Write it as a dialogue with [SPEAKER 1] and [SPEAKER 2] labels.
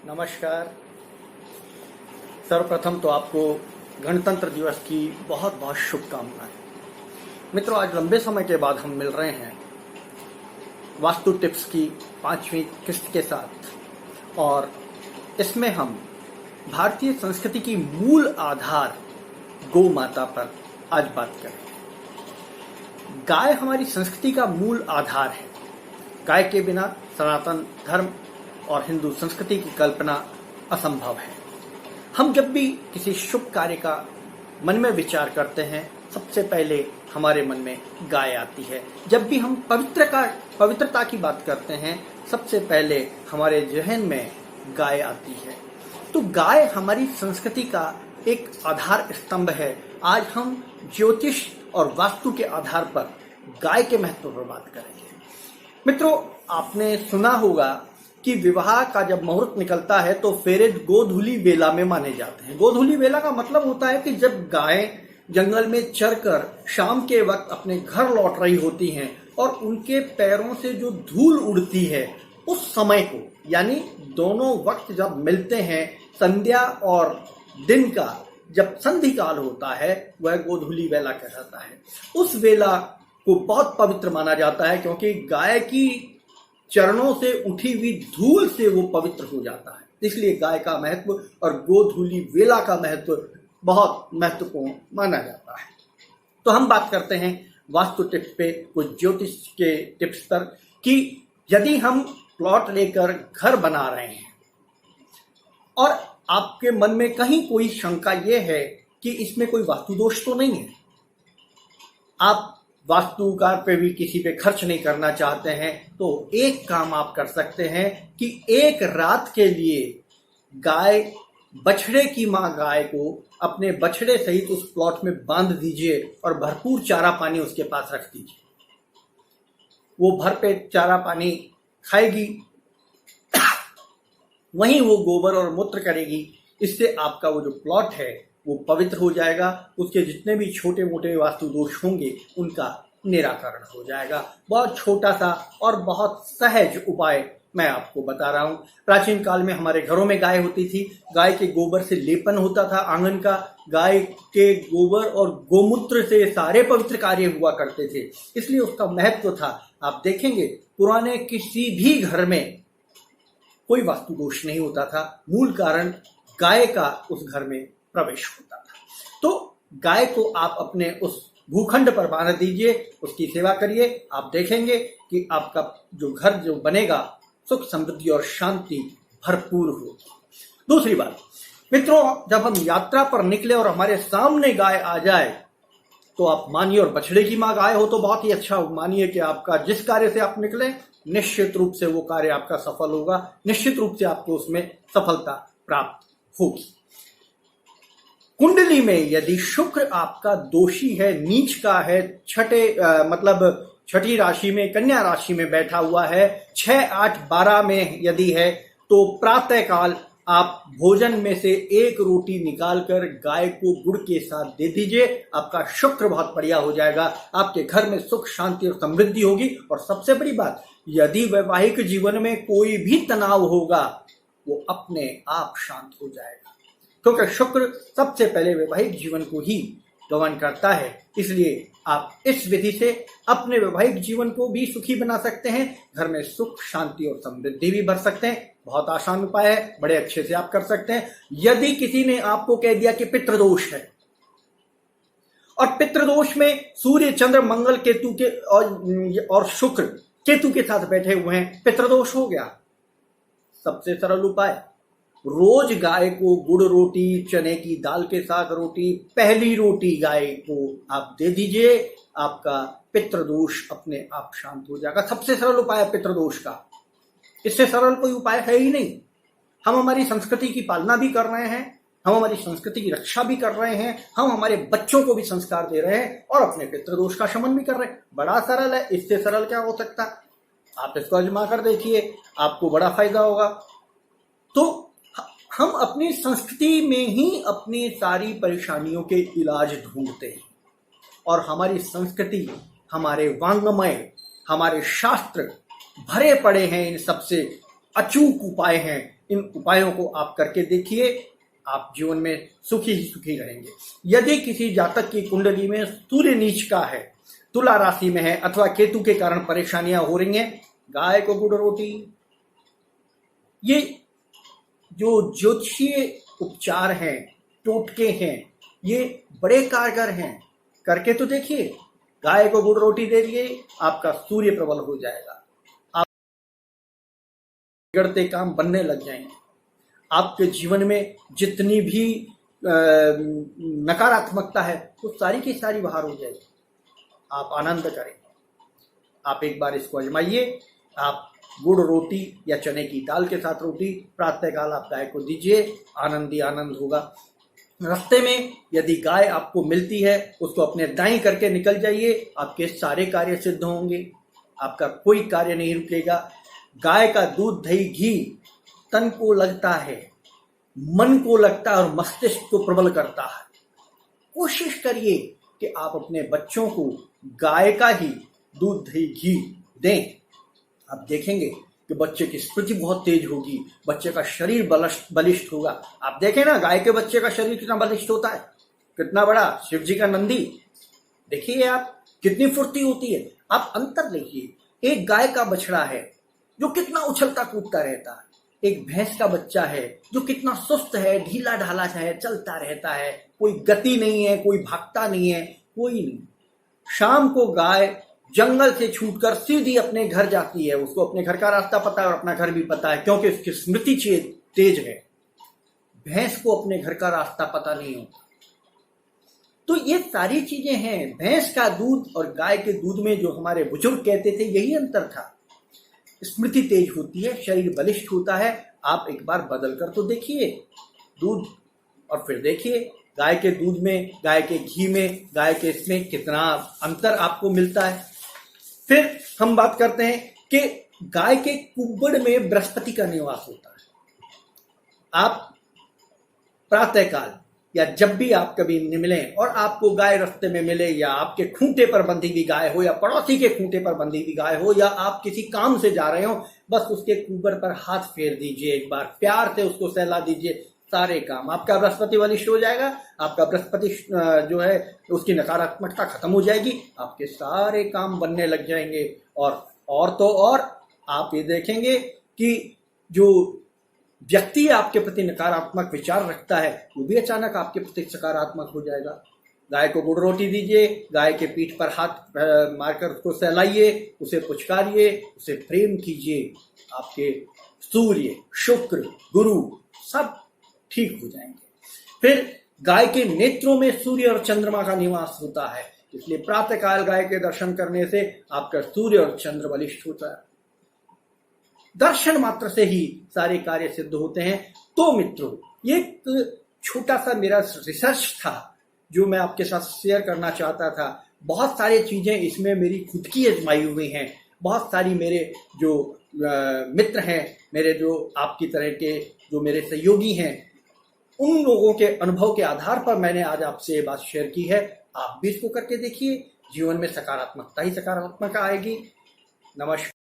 [SPEAKER 1] नमस्कार। सर्वप्रथम तो आपको गणतंत्र दिवस की बहुत बहुत शुभकामनाएं। मित्रों, आज लंबे समय के बाद हम मिल रहे हैं वास्तु टिप्स की 5वीं किस्त के साथ, और इसमें हम भारतीय संस्कृति की मूल आधार गौ माता पर आज बात करेंगे। गाय हमारी संस्कृति का मूल आधार है। गाय के बिना सनातन धर्म और हिंदू संस्कृति की कल्पना असंभव है। हम जब भी किसी शुभ कार्य का मन में विचार करते हैं, सबसे पहले हमारे मन में गाय आती है। जब भी हम पवित्रता की बात करते हैं, सबसे पहले हमारे जहन में गाय आती है। तो गाय हमारी संस्कृति का एक आधार स्तंभ है। आज हम ज्योतिष और वास्तु के आधार पर गाय के महत्व पर बात करेंगे। मित्रों, आपने सुना होगा कि विवाह का जब मुहूर्त निकलता है तो फेरे गोधूली वेला में माने जाते हैं। गोधूली वेला का मतलब होता है कि जब गाय जंगल में चरकर शाम के वक्त अपने घर लौट रही होती हैं और उनके पैरों से जो धूल उड़ती है, उस समय को, यानी दोनों वक्त जब मिलते हैं, संध्या और दिन का जब संधि काल होता है, वह गोधूली वेला कहलाता है। उस वेला को बहुत पवित्र माना जाता है, क्योंकि गाय की चरणों से उठी हुई धूल से वो पवित्र हो जाता है। इसलिए गाय का महत्व और गोधूली वेला का महत्व बहुत महत्वपूर्ण माना जाता है। तो हम बात करते हैं वास्तु टिप्स पे, कुछ ज्योतिष के टिप्स पर, कि यदि हम प्लॉट लेकर घर बना रहे हैं और आपके मन में कहीं कोई शंका ये है कि इसमें कोई वास्तु दोष तो नहीं है, आप वास्तुकार पे भी किसी पे खर्च नहीं करना चाहते हैं, तो एक काम आप कर सकते हैं कि एक रात के लिए बछड़े की माँ गाय को अपने बछड़े सहित उस प्लॉट में बांध दीजिए और भरपूर चारा पानी उसके पास रख दीजिए। वो भरपेट चारा पानी खाएगी, वहीं वो गोबर और मूत्र करेगी। इससे आपका वो जो प्लॉट है वो पवित्र हो जाएगा। उसके जितने भी छोटे मोटे वास्तु दोष होंगे उनका निराकरण हो जाएगा। बहुत छोटा सा और बहुत सहज उपाय मैं आपको बता रहा हूँ। प्राचीन काल में हमारे घरों में गाय होती थी। गाय के गोबर से लेपन होता था आंगन का। गाय के गोबर और गोमूत्र से सारे पवित्र कार्य हुआ करते थे, इसलिए उसका महत्व था। आप देखेंगे पुराने किसी भी घर में कोई वास्तु दोष नहीं होता था। मूल कारण गाय का उस घर में प्रवेश होता था। तो गाय को आप अपने उस भूखंड पर बांध दीजिए, उसकी सेवा करिए। आप देखेंगे कि आपका जो घर जो बनेगा, सुख समृद्धि और शांति भरपूर होगी। दूसरी बात, मित्रों, जब हम यात्रा पर निकले और हमारे सामने गाय आ जाए तो आप मानिए, और बछड़े की माँ गाय हो तो बहुत ही अच्छा। मानिए कि आपका जिस कार्य से आप निकले, निश्चित रूप से वो कार्य आपका सफल होगा, निश्चित रूप से आपको उसमें सफलता प्राप्त होगी। कुंडली में यदि शुक्र आपका दोषी है, नीच का है, छठी राशि में, कन्या राशि में बैठा हुआ है, 6, 8, 12 में यदि है, तो प्रातः काल आप भोजन में से एक रोटी निकालकर गाय को गुड़ के साथ दे दीजिए। आपका शुक्र बहुत बढ़िया हो जाएगा। आपके घर में सुख शांति और समृद्धि होगी। और सबसे बड़ी बात, यदि वैवाहिक जीवन में कोई भी तनाव होगा, वो अपने आप शांत हो जाएगा, क्योंकि शुक्र सबसे पहले वैवाहिक जीवन को ही गवर्न करता है। इसलिए आप इस विधि से अपने वैवाहिक जीवन को भी सुखी बना सकते हैं, घर में सुख शांति और समृद्धि भी भर सकते हैं। बहुत आसान उपाय है, बड़े अच्छे से आप कर सकते हैं। यदि किसी ने आपको कह दिया कि पितृदोष है, और पितृदोष में सूर्य चंद्र मंगल केतु के और शुक्र केतु के साथ बैठे हुए हैं, पितृदोष हो गया। सबसे सरल उपाय, रोज गाय को गुड़ रोटी, चने की दाल के साथ रोटी, पहली रोटी गाय को आप दे दीजिए। आपका पितृदोष अपने आप शांत हो जाएगा। सबसे सरल उपाय है पितृदोष का, इससे सरल कोई उपाय है ही नहीं। हम हमारी संस्कृति की पालना भी कर रहे हैं, हम हमारी संस्कृति की रक्षा भी कर रहे हैं, हम हमारे बच्चों को भी संस्कार दे रहे हैं और अपने पितृदोष का शमन भी कर रहे हैं। बड़ा सरल है, इससे सरल क्या हो सकता। आप इसको आजमा कर देखिए, आपको बड़ा फायदा होगा। तो हम अपनी संस्कृति में ही अपनी सारी परेशानियों के इलाज ढूंढते हैं, और हमारी संस्कृति, हमारे वांग्मय, हमारे शास्त्र भरे पड़े हैं इन सबसे अचूक उपाय हैं, इन उपायों को आप करके देखिए, आप जीवन में सुखी ही सुखी रहेंगे। यदि किसी जातक की कुंडली में सूर्य नीच का है, तुला राशि में है अथवा केतु के कारण परेशानियां हो रही हैं, गाय को गुड़ रोटी, ये जो ज्योतिषीय उपचार हैं, टोटके हैं, ये बड़े कारगर हैं। करके तो देखिए, गाय को गुड़ रोटी दे दिए, आपका सूर्य प्रबल हो जाएगा, आप बिगड़ते काम बनने लग जाएंगे। आपके जीवन में जितनी भी नकारात्मकता है वो सारी की सारी बाहर हो जाएगी, आप आनंद करें। आप एक बार इसको आजमाइए। आप गुड़ रोटी या चने की दाल के साथ रोटी प्रातःकाल आप गाय को दीजिए, आनंद ही आनंद होगा। रास्ते में यदि गाय आपको मिलती है, उसको अपने दाएं करके निकल जाइए, आपके सारे कार्य सिद्ध होंगे, आपका कोई कार्य नहीं रुकेगा। गाय का दूध, दही, घी तन को लगता है, मन को लगता है और मस्तिष्क को प्रबल करता है। कोशिश करिए कि आप अपने बच्चों को गाय का ही दूध, दही, घी दें। आप देखेंगे कि बच्चे की स्मृति बहुत तेज होगी, बच्चे का शरीर बलिष्ठ होगा। आप देखें ना, गाय के बच्चे का शरीर कितना बलिष्ठ होता है, कितना बड़ा, शिव जी का नंदी। देखिए आप, कितनी फुर्ती होती है। आप अंतर देखिए, एक गाय का बछड़ा है जो कितना उछलता कूदता रहता है, एक भैंस का बच्चा है जो कितना सुस्त है, ढीला ढाला है, चलता रहता है, कोई गति नहीं है, कोई भागता नहीं है, कोई नहीं। शाम को गाय जंगल से छूटकर सीधी अपने घर जाती है, उसको अपने घर का रास्ता पता है और अपना घर भी पता है, क्योंकि उसकी स्मृति तेज है। भैंस को अपने घर का रास्ता पता नहीं होता। तो ये सारी चीजें हैं। भैंस का दूध और गाय के दूध में जो हमारे बुजुर्ग कहते थे, यही अंतर था। स्मृति तेज होती है, शरीर बलिष्ठ होता है। आप एक बार बदल कर तो देखिए दूध, और फिर देखिए गाय के दूध में, गाय के घी में, गाय के इसमें कितना अंतर आपको मिलता है। फिर हम बात करते हैं कि गाय के कुब्बड़ में बृहस्पति का निवास होता है। आप प्रातःकाल या जब भी आप कभी मिलें और आपको गाय रास्ते में मिले, या आपके खूंटे पर बंधी हुई गाय हो, या पड़ोसी के खूंटे पर बंधी हुई गाय हो, या आप किसी काम से जा रहे हो, बस उसके कुब्बड़ पर हाथ फेर दीजिए, एक बार प्यार से उसको सहला दीजिए, सारे काम, आपका बृहस्पति बलिष्ठ हो जाएगा। आपका बृहस्पति जो है उसकी नकारात्मकता खत्म हो जाएगी, आपके सारे काम बनने लग जाएंगे। और तो और आप ये देखेंगे कि जो व्यक्ति आपके प्रति नकारात्मक विचार रखता है, वो भी अचानक आपके प्रति सकारात्मक हो जाएगा। गाय को गुड़ रोटी दीजिए, गाय के पीठ पर हाथ मारकर उसको सहलाइए, उसे पुचकारिए, उसे प्रेम कीजिए, आपके सूर्य, शुक्र, गुरु सब ठीक हो जाएंगे। फिर गाय के नेत्रों में सूर्य और चंद्रमा का निवास होता है, इसलिए प्रातःकाल गाय के दर्शन करने से आपका सूर्य और चंद्र बलिष्ठ होता है। दर्शन मात्र से ही सारे कार्य सिद्ध होते हैं। तो मित्रों, ये एक छोटा सा मेरा रिसर्च था जो मैं आपके साथ शेयर करना चाहता था। बहुत सारी चीजें इसमें मेरी खुद की आजमाई हुई हैं। बहुत सारी मेरे जो मित्र हैं, मेरे जो आपकी तरह के जो मेरे सहयोगी हैं, उन लोगों के अनुभव के आधार पर मैंने आज आपसे ये बात शेयर की है। आप भी इसको करके देखिए, जीवन में सकारात्मकता ही सकारात्मकता आएगी। नमस्कार।